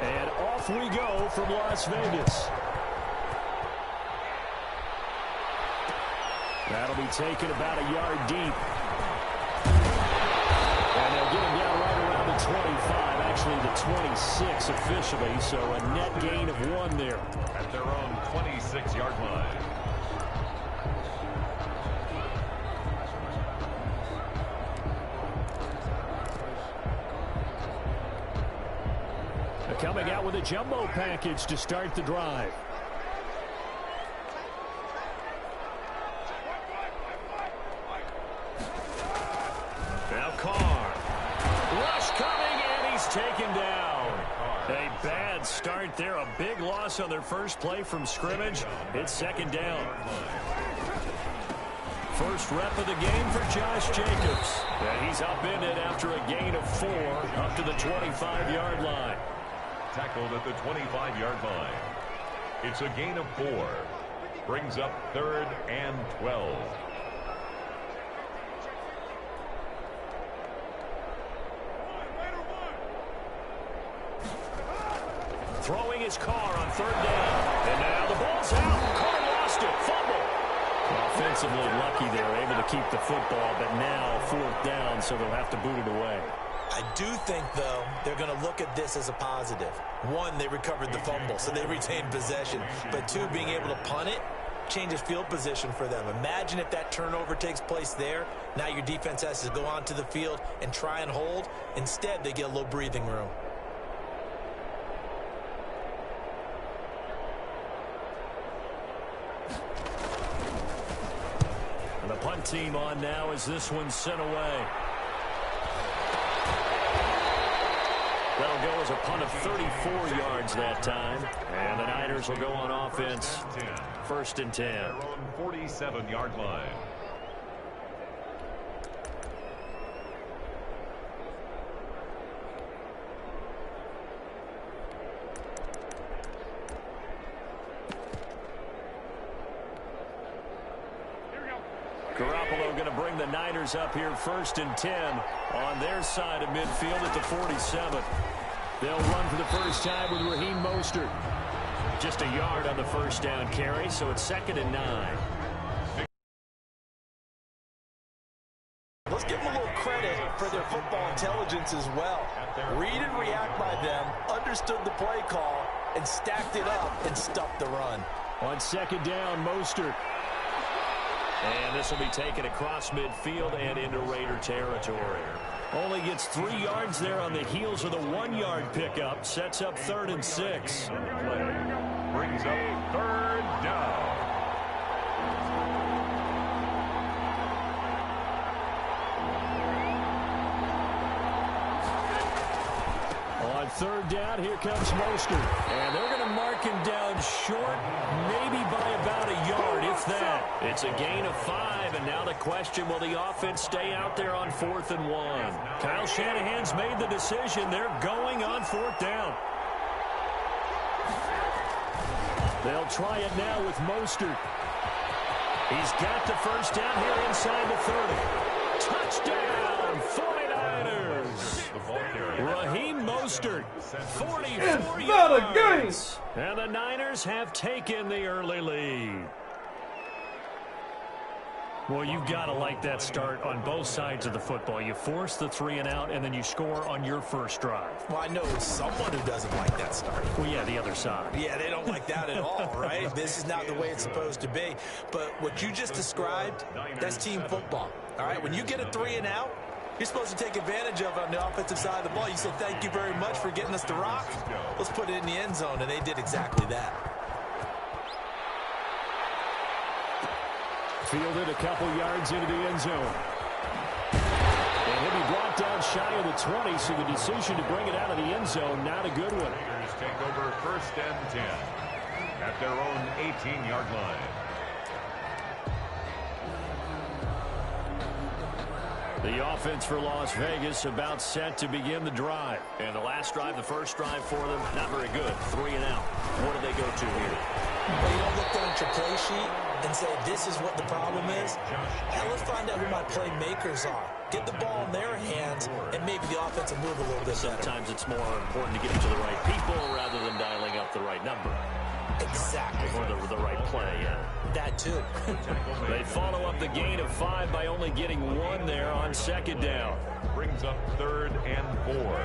And off we go from Las Vegas. That'll be taken about a yard deep. And they'll get him down right around the 25, actually the 26 officially, so a net gain of 1 there. At their own 26-yard line. Coming out with a jumbo package to start the drive. Now Carr. Rush coming, and he's taken down. A bad start there. A big loss on their first play from scrimmage. It's second down. First rep of the game for Josh Jacobs. And he's upended after a gain of 4 up to the 25-yard line. Tackled at the 25-yard line. It's a gain of 4. Brings up 3rd and 12. Throwing his Carr on 3rd down. And now the ball's out. Carr lost it. Fumble. Offensively lucky they were able to keep the football, but now 4th down, so they'll have to boot it away. I do think, though, they're going to look at this as a positive. 1, they recovered the fumble, so they retained possession. But 2, being able to punt it changes field position for them. Imagine if that turnover takes place there. Now your defense has to go onto the field and try and hold. Instead, they get a little breathing room. And the punt team on now as this one's sent away. That'll go as a punt of 34 yards that time. And the Niners will go on offense. 1st and 10. Their own 47-yard line. Garoppolo going to bring the Niners up here 1st and 10 on their side of midfield at the 47. They'll run for the first time with Raheem Mostert. Just a yard on the first down carry, so it's 2nd and 9. Let's give them a little credit for their football intelligence as well. Read and react by them, understood the play call, and stacked it up and stuffed the run. On 2nd down, Mostert. And this will be taken across midfield and into Raider territory. Only gets 3 yards there on the heels of the 1-yard pickup. Sets up 3rd and 6. Brings up 3rd down. On 3rd down, here comes Mostert. And they're going to mark him down short, maybe by about a yard, if that. It's a gain of 5, and now the question, will the offense stay out there on 4th and 1? Kyle Shanahan's made the decision. They're going on 4th down. They'll try it now with Mostert. He's got the first down here inside the 30. Touchdown, 49ers. Raheem Mostert, 44 yards. And the Niners have taken the early lead. Well, you've got to like that start on both sides of the football. You force the 3 and out, and then you score on your first drive. Well, I know someone who doesn't like that start. Well, yeah, the other side. Yeah, they don't like that at all, right? This is not the way it's supposed to be. But what you just described, that's team football. All right, when you get a 3 and out, you're supposed to take advantage of it on the offensive side of the ball. You say, thank you very much for getting us the rock. Let's put it in the end zone, and they did exactly that. Fielded a couple yards into the end zone. And he'll be brought down shy of the 20, so the decision to bring it out of the end zone, not a good one. Raiders take over 1st and 10 at their own 18-yard line. The offense for Las Vegas about set to begin the drive. And the last drive, the first drive for them, not very good. 3 and out. What do they go to here? Well, you don't look down at your play sheet and say, this is what the problem is. Now let's find out who my playmakers are. Get the ball in their hands, and maybe the offense will move a little bit better. Sometimes it's more important to get it to the right people the right number. Exactly. Or the right play, yeah. That too. They follow up the gain of 5 by only getting 1 there on second down. Brings up 3rd and 4.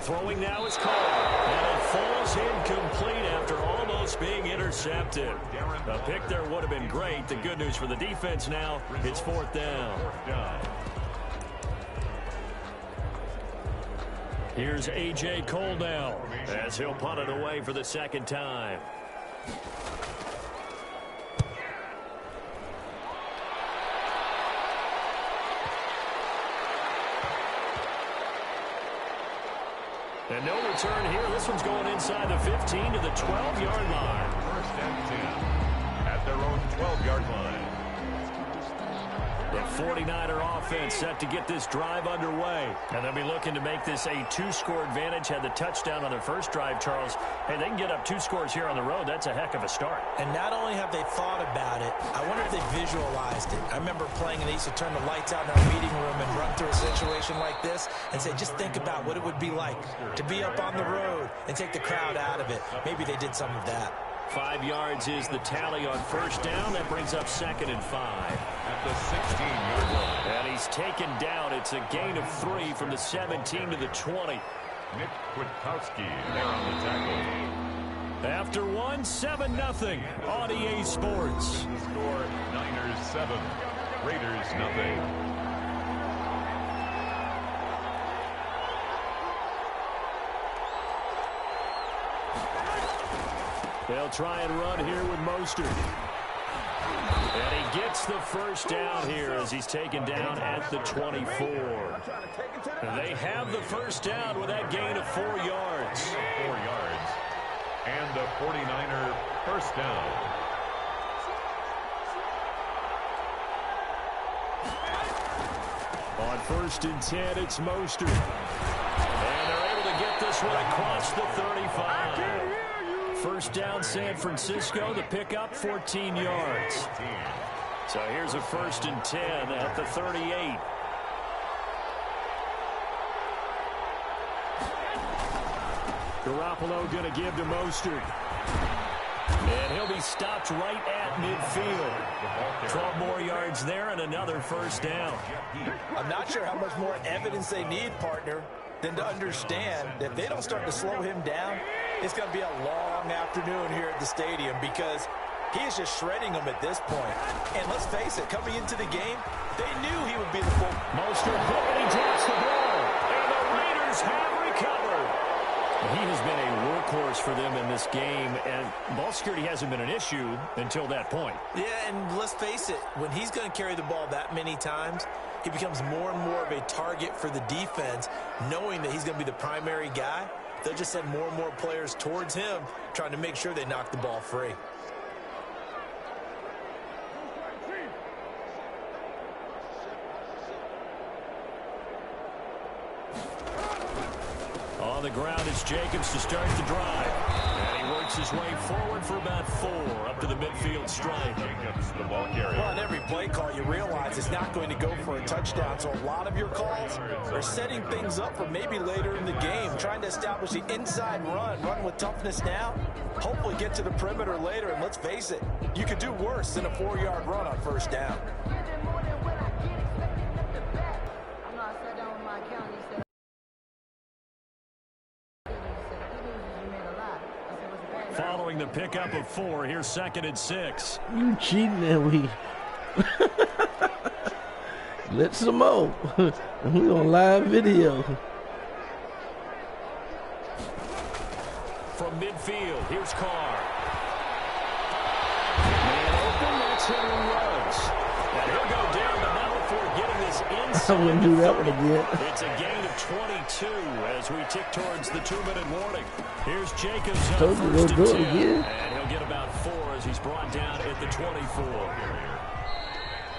Throwing now is called, and it falls incomplete after almost being intercepted. A pick there would have been great. The good news for the defense now, it's 4th down. Here's A.J. Cole now, as he'll punt it away for the second time. And no return here. This one's going inside the 15 to the 12-yard line. 1st and 10 at their own 12-yard line. The 49er offense set to get this drive underway. And they'll be looking to make this a 2-score advantage. Had the touchdown on their first drive, Charles. Hey, they can get up 2 scores here on the road. That's a heck of a start. And not only have they thought about it, I wonder if they visualized it. I remember playing and they used to turn the lights out in our meeting room and run through a situation like this and say, just think about what it would be like to be up on the road and take the crowd out of it. Maybe they did some of that. 5 yards is the tally on first down. That brings up 2nd and 5. At the 16-yard line. And he's taken down. It's a gain of 3 from the 17 to the 20. Nick Kwiatkowski there on the tackle. After 1, 7-0 on EA Sports. The score, Niners 7, Raiders nothing. They'll try and run here with Mostert. And he gets the first down here as he's taken down at the 24. And they have the first down with that gain of 4 yards. 4 yards. And a 49er first down. On 1st and 10, it's Mostert. And they're able to get this one across the 35. First down, San Francisco. The pickup, 14 yards. So here's a 1st and 10 at the 38. Garoppolo going to give to Mostert. And he'll be stopped right at midfield. 12 more yards there and another first down. I'm not sure how much more evidence they need, partner, than to understand that if they don't start to slow him down, it's going to be a long afternoon here at the stadium because he is just shredding them at this point. And let's face it, coming into the game, they knew he would be the full. Mostert, and he drops the ball. And the Raiders have recovered. He has been a workhorse for them in this game, and ball security hasn't been an issue until that point. Yeah, and let's face it, when he's going to carry the ball that many times, he becomes more and more of a target for the defense, knowing that he's going to be the primary guy. They'll just send more and more players towards him, trying to make sure they knock the ball free. On the ground, it's Jacobs to start the drive. And he works his way forward for about 4 up to the midfield stripe. Jacobs, the ball carrier. Well, on every play call, you realize it's not going to go for a touchdown. So a lot of your calls are setting things up for maybe later in the game, trying to establish the inside run with toughness now, hopefully get to the perimeter later. And let's face it, you could do worse than a 4-yard run on first down. Following the pickup of 4, here's 2nd and 6. You cheating that week. Let some more. We on live video. From midfield, here's Carr. Man open, that's Henry Ruggs. And he'll go down, but not before getting this inside. I wouldn't do that one again. It's a gain of 22 as we tick towards the 2-minute warning. Here's Jacobs on Told you 1st we'll do and it 10. again. And he'll get about 4 as he's brought down at the 24.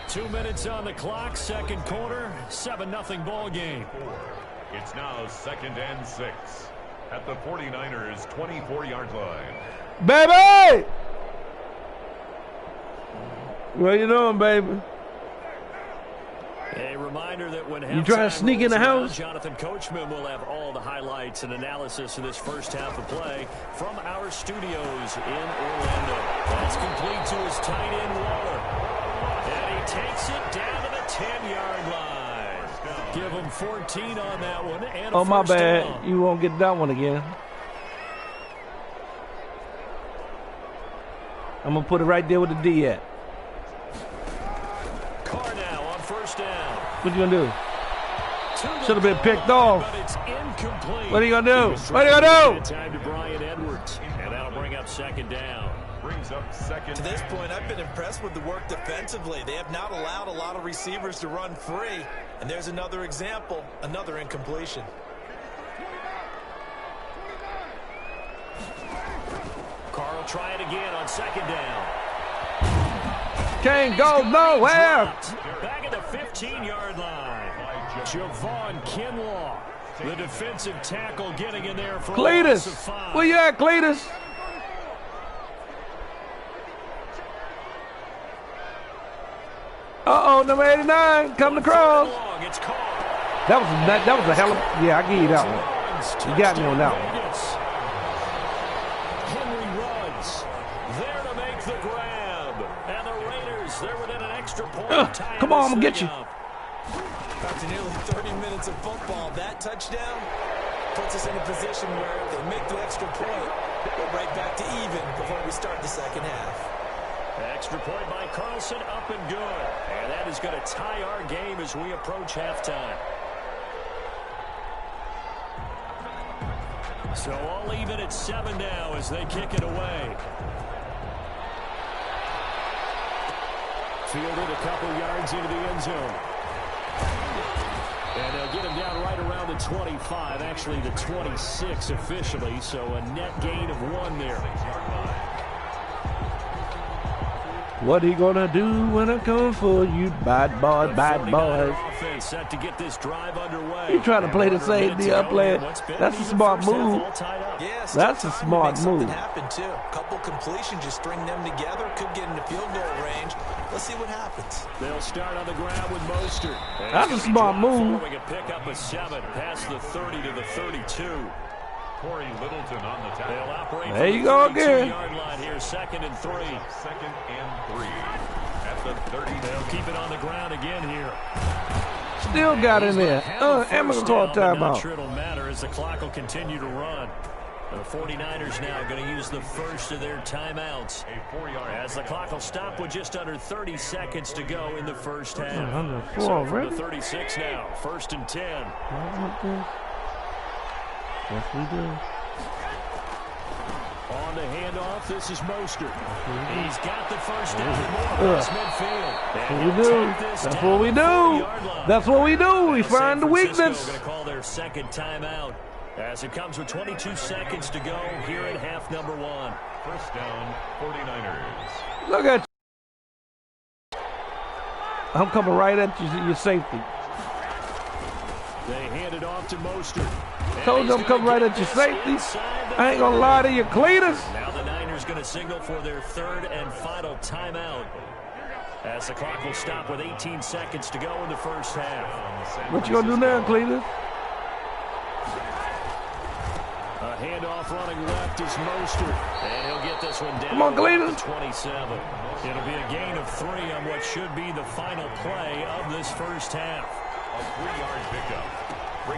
2 minutes on the clock, second quarter, 7-0 ball game. It's now 2nd and 6 at the 49ers' 24-yard line. Baby! What you doing, baby? A reminder that when you trying to sneak in the house? Jonathan Coachman will have all the highlights and analysis of this first half of play from our studios in Orlando. That's complete to his tight end, Waller. And he takes it down to the 10-yard line. Give him 14 on that one. And oh, my bad. Down. You won't get that one again. I'm going to put it right there with the D at. Carr now on first down. What you going to do? Should have been picked off. But it's incomplete. What are you going to do? What are you going to do? Time to Brian Edwards. And that'll bring up second down. Brings up second. To this point, I've been impressed with the work defensively. They have not allowed a lot of receivers to run free. And there's another example, another incompletion. Carr will try it again on second down. Can't go nowhere. Back at the 15-yard line. Javon Kinlaw, the defensive tackle, getting in there for Cletus. Where you at, Cletus? Uh-oh, number 89, coming across. That was a hell of, yeah, I give you that one. You got me on that one. Henry Ruggs there to make the grab. And the Raiders, they're within an extra point of time. Come on, I'm going to get you. After nearly 30 minutes of football, that touchdown puts us in a position where if they make the extra point, we're right back to even before we start the second half. Extra point by Carlson, up and good. And that is going to tie our game as we approach halftime. So all even at 7 now as they kick it away. Fielded a couple yards into the end zone. And they'll get him down right around the 25, actually the 26 officially, so a net gain of 1 there. What are you gonna do when I come for you, bad boys, bad boys? Offense set to get this drive underway. You trying to play the same deal, player? That's a smart move. Yes, that's a smart move. Happened too. Couple completions, just string them together, could get into field goal range. Let's see what happens. They'll start on the ground with Mostert. That's a smart move. We can pick up a 7 past the 30 to the 32. Corey Littleton on the tackle. There you go again. Yard line here, 2nd and 3. 2nd and 3 at the 30. They'll keep it on the ground again here. Still got in there. Emma's call timeout. Not sure it'll matter as the clock will continue to run. The 49ers now going to use the first of their timeouts as the clock will stop with just under 30 seconds to go in the first half. So from the 36 now, 1st and 10. Yes, we do. On the handoff, this is Mostert. He's got the first down across midfield. That's what we do. That's what we do. That's what we do. We find the weakness. Going to call their second timeout as it comes with 22 seconds to go here in half number 1. First down, 49ers. Look at you. I'm coming right at you, your safety. They hand it off to Mostert. Told you I'm coming right at your safety. I ain't gonna lie to you, Cletus. Now the Niners going to signal for their 3rd and final timeout as the clock will stop with 18 seconds to go in the first half. What you gonna do now, Cletus? A handoff running left is Mostert, and he'll get this one down. Come on, Cletus. 27. It'll be a gain of 3 on what should be the final play of this first half. A 3-yard pickup.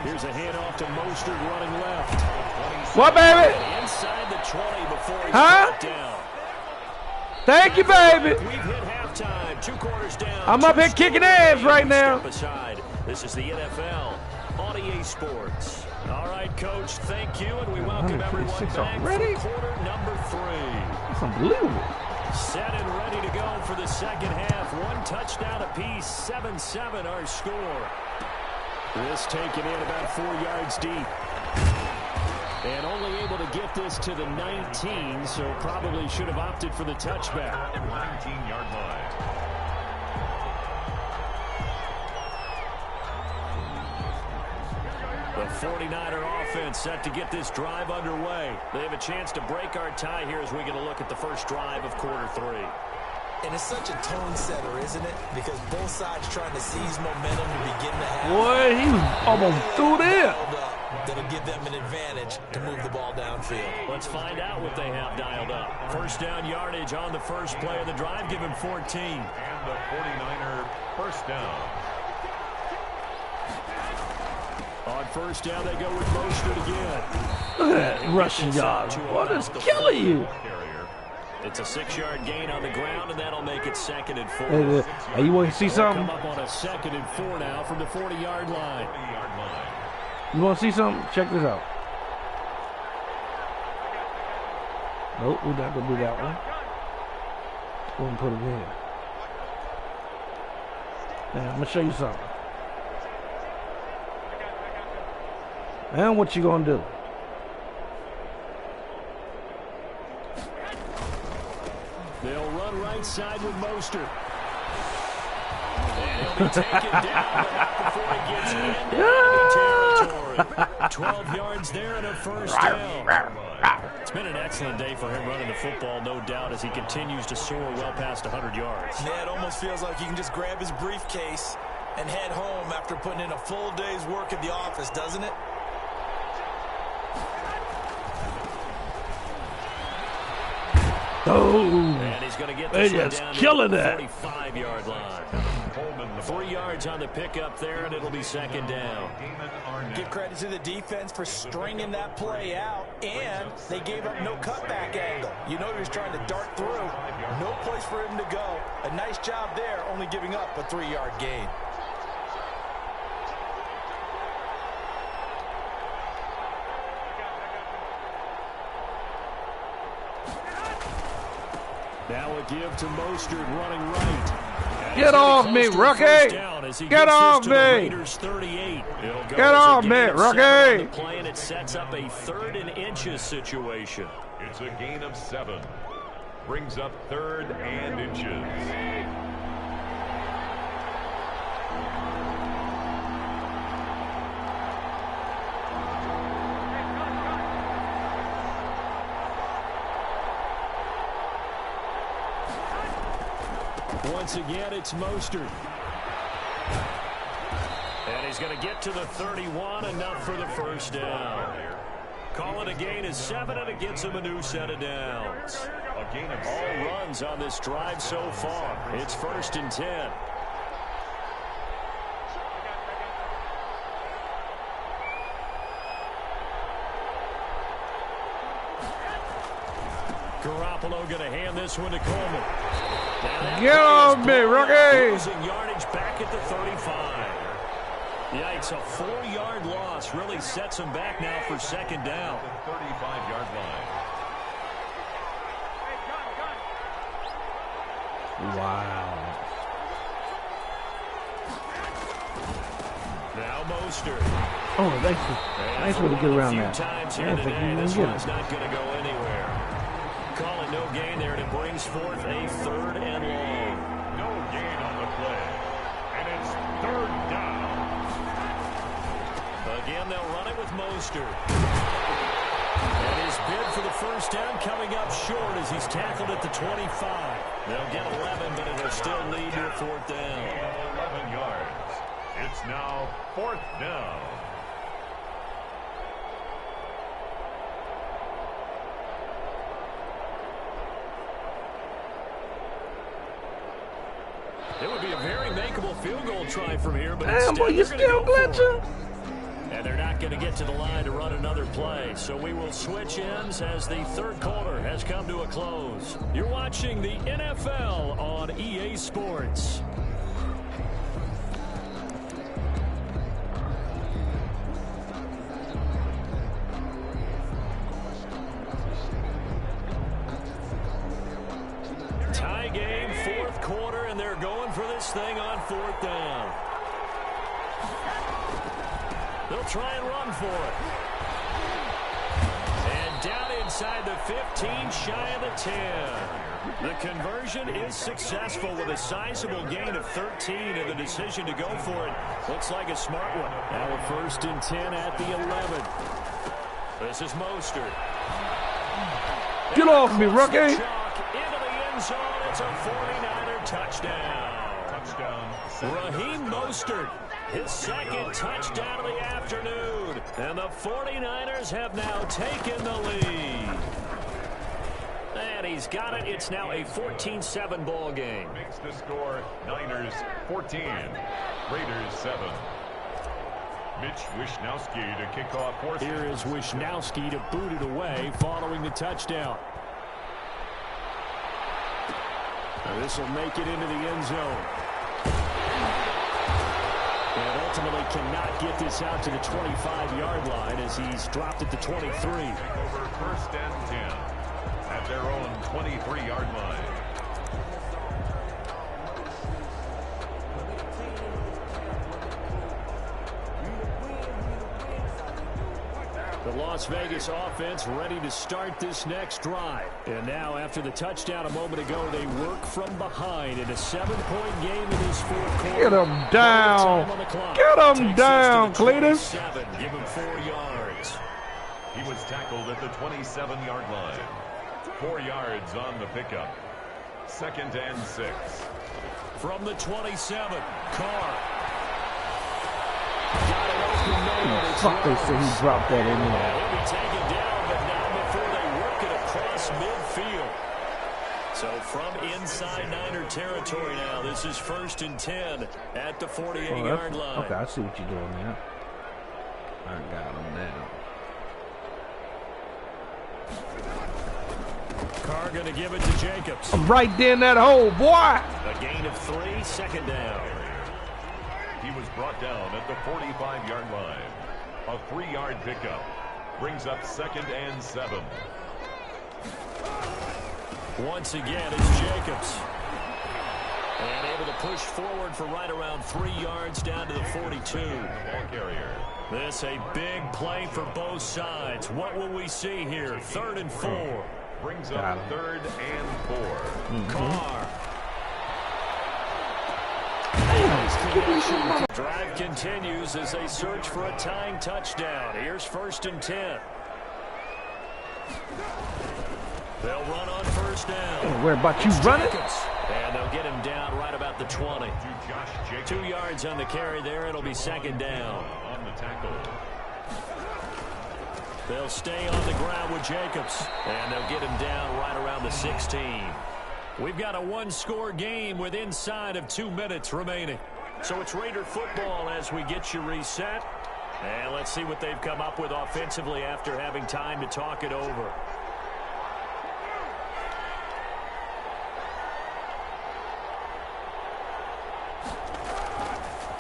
Here's a handoff to Mostert running left. What, baby? Inside the 20 before he's brought down. Thank you, baby. We've hit halftime. 2 quarters down. I'm up here kicking ass right now. Step aside. This is the NFL on EA Sports. All right, Coach, thank you, and we welcome everyone back already? for quarter number 3. That's unbelievable. Set and ready to go for the second half. 1 touchdown apiece, 7-7 our score. This taken in about 4 yards deep. And only able to get this to the 19, so probably should have opted for the touchback. 19-yard line. The 49er offense set to get this drive underway. They have a chance to break our tie here as we get a look at the first drive of quarter 3. And it's such a tone setter, isn't it? Because both sides trying to seize momentum to begin the half. Boy, he was almost through there. That'll give them an advantage to move the ball downfield. Let's find out what they have dialed up. First down yardage on the first play of the drive. Give him 14. And the 49er first down. On first down, they go with Mostert again. Look at that rushing yard. What is killing you? It's a 6-yard gain on the ground, and that'll make it 2nd and 4. Hey, you want to see something? Come up on a 2nd and 4 now from the 40-yard line. You want to see something? Check this out. Nope, we're not going to do that one. We're going to put it in. Now, I'm going to show you something. Now, what you going to do? They'll run right side with Mostert. And he'll be taken down before he gets into enemy territory. 12 yards there and a first down. It's been an excellent day for him running the football, no doubt, as he continues to soar well past 100 yards. Yeah, it almost feels like he can just grab his briefcase and head home after putting in a full day's work at the office, doesn't it? Oh, and he's going to get this just down killing to the that. 45-yard line. 3 yards on the pickup there, and it'll be 2nd down. Give credit to the defense for stringing that play out, and they gave up no cutback angle. You know he was trying to dart through. No place for him to go. A nice job there, only giving up a 3-yard gain. Now a give to Mostert running right. get off me, rookie! Get off me! Get off me, rookie! Play, and it sets up a 3rd and inches situation. It's a gain of 7. Brings up 3rd and inches. Once again, it's Mostert. And he's going to get to the 31, enough for the first down. Call it a gain of 7, and it gets him a new set of downs. All runs on this drive so far. It's 1st and 10. Garoppolo going to hand this one to Coleman. Get off me, rookie! Losing yardage back at the 35. Yikes, a 4-yard loss really sets him back now for 2nd down. The 35-yard line. Wow. Now Mostert. Oh, nice way to get around that. I don't think you This can get one's it. not going to go anywhere. Calling no gain there, and it brings forth a 3rd and long. No gain on the play. And it's 3rd down. Again, they'll run it with Mostert. And his bid for the first down coming up short as he's tackled at the 25. They'll get 11, but it'll still lead to a 4th down. 11 yards. It's now 4th down. It would be a very makeable field goal try from here, but Damn, boy, you still glitching? and they're not going to get to the line to run another play. So we will switch ends as the 3rd quarter has come to a close. You're watching the NFL on EA Sports. Tie game, 4th quarter, and they're going for this thing on 4th down. They'll try and run for it. And down inside the 15, shy of the 10. The conversion is successful with a sizable gain of 13, and the decision to go for it looks like a smart one. Now a 1st and 10 at the 11. This is Mostert. Get off me, rookie! Into the end zone. It's a 49 Touchdown. Raheem Mostert, his second touchdown of the afternoon. And the 49ers have now taken the lead. And he's got it. It's now a 14-7 ball game. Makes the score Niners 14, Raiders 7. Mitch Wishnowsky to kick off. Here is Wishnowsky to boot it away following the touchdown. This will make it into the end zone. And ultimately cannot get this out to the 25-yard line as he's dropped at the 23. Take over 1st and 10 at their own 23-yard line. The Las Vegas offense ready to start this next drive. And now after the touchdown a moment ago, they work from behind in a 7-point game in this fourth quarter. Get him down. Get him down, Cletus. Give him 4 yards. He was tackled at the 27-yard line. 4 yards on the pickup. 2nd and 6. From the 27, Carr. Got it open man. Fuck, they say he dropped that in there. He'll be taken down, but not before they work it across midfield. So from inside Niner territory now, this is 1st and 10 at the 48-yard line. Okay, I see what you're doing now. I got him now. Carr going to give it to Jacobs. I'm right there in that hole, boy. A gain of 3, 2nd down. He was brought down at the 45-yard line. A 3-yard pickup brings up 2nd and 7. Once again, it's Jacobs. And able to push forward for right around 3 yards down to the 42. Ball carrier. This a big play for both sides. What will we see here? 3rd and 4. Brings up 3rd and 4. Carr. Drive continues as they search for a tying touchdown. Here's 1st and 10. They'll run on 1st down. Where about you running? And they'll get him down right about the 20. 2 yards on the carry there. It'll be 2nd down. On the tackle. They'll stay on the ground with Jacobs. And they'll get him down right around the 16. We've got a 1-score game with inside of 2 minutes remaining. So it's Raider football as we get you reset. And let's see what they've come up with offensively after having time to talk it over.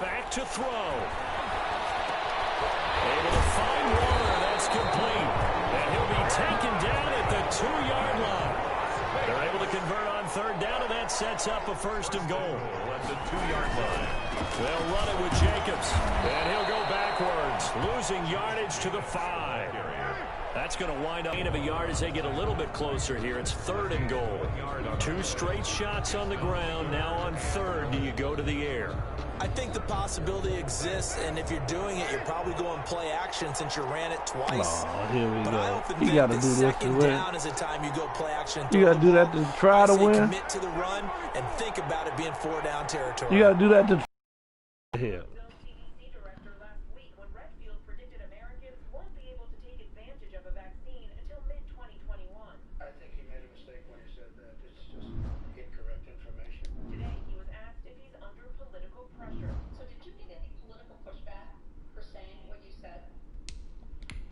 Back to throw. Able to find Warner. That's complete. And he'll be taken down at the 2-yard line. They're able to convert on 3rd down, and that sets up a 1st and goal. At the 2-yard line. They'll run it with Jacobs. And he'll go backwards, losing yardage to the 5. That's going to wind up gain of a yard as they get a little bit closer here. It's 3rd and goal. 2 straight shots on the ground. Now on 3rd, do you go to the air? I think the possibility exists, and if you're doing it, you're probably going play action since you ran it twice. Oh, here we but go. I often You think got to that do this to second win. down is the time you go play action. You got to do that to try to win. Commit to the run and think about it being 4-down territory. You got to do that to here. CDC director last week when Redfield predicted Americans won't be able to take advantage of a vaccine until mid-2021. I think he made a mistake when he said that. It's just incorrect information. Today, he was asked if he's under political pressure. So did you get any political pushback for saying what you said?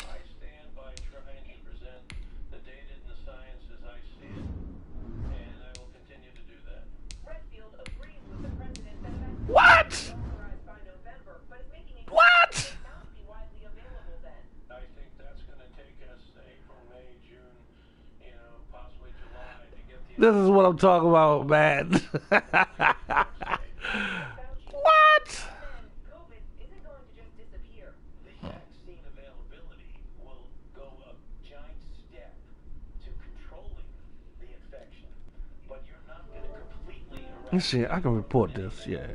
I stand by trying to present the data and the science as I see it, and I will continue to do that. Redfield agrees with the president that a vaccine What? will be authorized by November, but is making it What? clear it may not be widely available then. I think that's going to take us April, May, June, possibly July to get the. This is what I'm talking about, man. What? Then COVID isn't going to just disappear. The vaccine availability will go a giant step to controlling the infection, but you're not going to completely Let's see. I can report this. Yeah.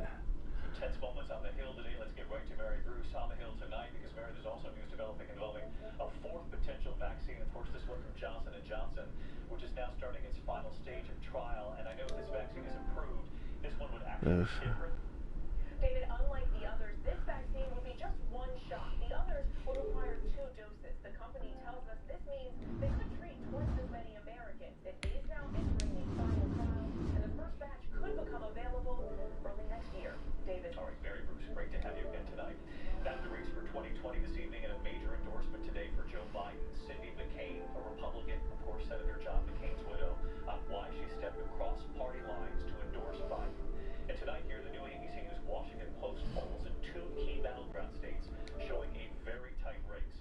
Tense moments on the Hill today. Let's get right to Mary Bruce on the Hill tonight because Mary, there's also news developing involving a 4th potential vaccine. Of course, this one from Johnson & Johnson, which is now starting its final stage of trial. And I know if this vaccine is approved, this one would actually be different. David, unlike the others, this vaccine will be just one shot. The others will require 2 doses. The company tells us this means they could treat twice as many Americans. It is now entering the final trial, and the first batch could become available early next year. David. All right, Mary Bruce, great to have you again tonight. That's the race for 2020 this evening, and a major endorsement today for Joe Biden. Cindy McCain, a Republican, of course, Senator John McCain's widow, on why she stepped across party lines to endorse Biden. And tonight here, the new ABC News Washington Post polls in 2 key battleground states showing a very tight race.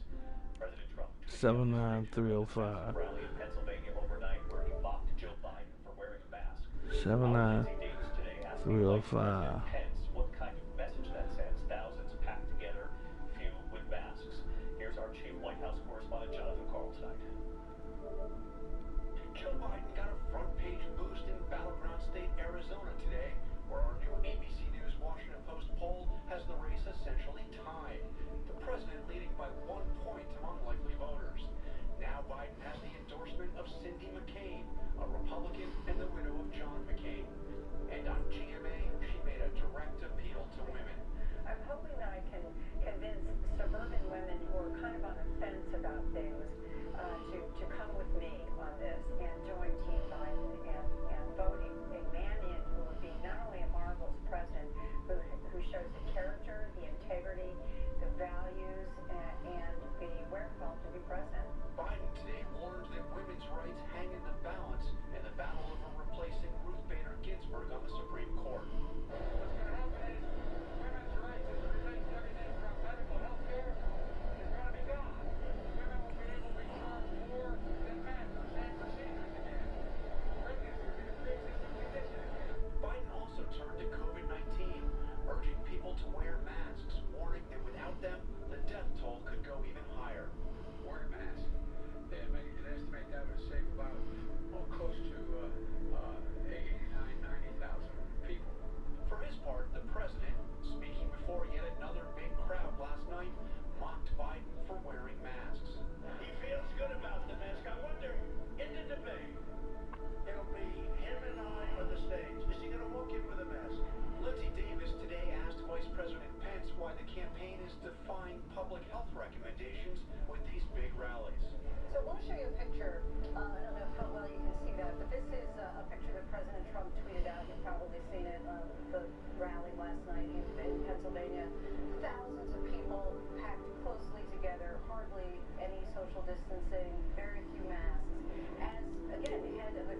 President Trump 79305. rally in Pennsylvania overnight where he mocked Joe Biden for wearing a mask. 79305. Pence, what kind of message that sends? Thousands packed together, few with masks. Here's our chief White House correspondent Jonathan Karl tonight. Joe Biden got a front-page boost in battleground state Arizona today, where our new ABC News Washington Post poll has the race essentially tied. The president leading by 1 point among likely voters. Now Biden has the endorsement of Cindy McCain, a Republican and the widow of John McCain. And on GMA, she made a direct appeal to women. I'm hoping that I can convince suburban women who are kind of on the fence about things to come with me on this and join Team Biden and vote a man in who would be not only a marvelous president, who shows the character, the integrity, the values, and the wherewithal to be president. Biden today warned that women's rights hang in the balance in the battle over replacing Ruth Bader Ginsburg on the Supreme Court. What's going to happen is women's rights, as it relates to everything from medical health care, is going to be gone. Women will be able to be charged more than men for the same procedures again. Pregnancy will be a pre-existing condition again. Biden also turned to COVID-19, urging people to wear masks, warning that without them, the death toll could go even higher. Wear a mask. They estimate that would save about close to 90,000 people. For his part, the president, speaking before yet another big crowd last night, mocked Biden for wearing masks. He feels good about the mask. I wonder, in the debate, it'll be him and I on the stage. Is he going to walk in with a mask? Lindsey Davis today asked Vice President Pence why the campaign is defying public health recommendations with these big rallies. So we'll show you a picture. I don't know how well you can see that, but this is a picture that President Trump tweeted out. You've probably seen it on the rally last night in Pennsylvania. Thousands of people packed closely together, hardly any social distancing, very few masks. As, again, the head of the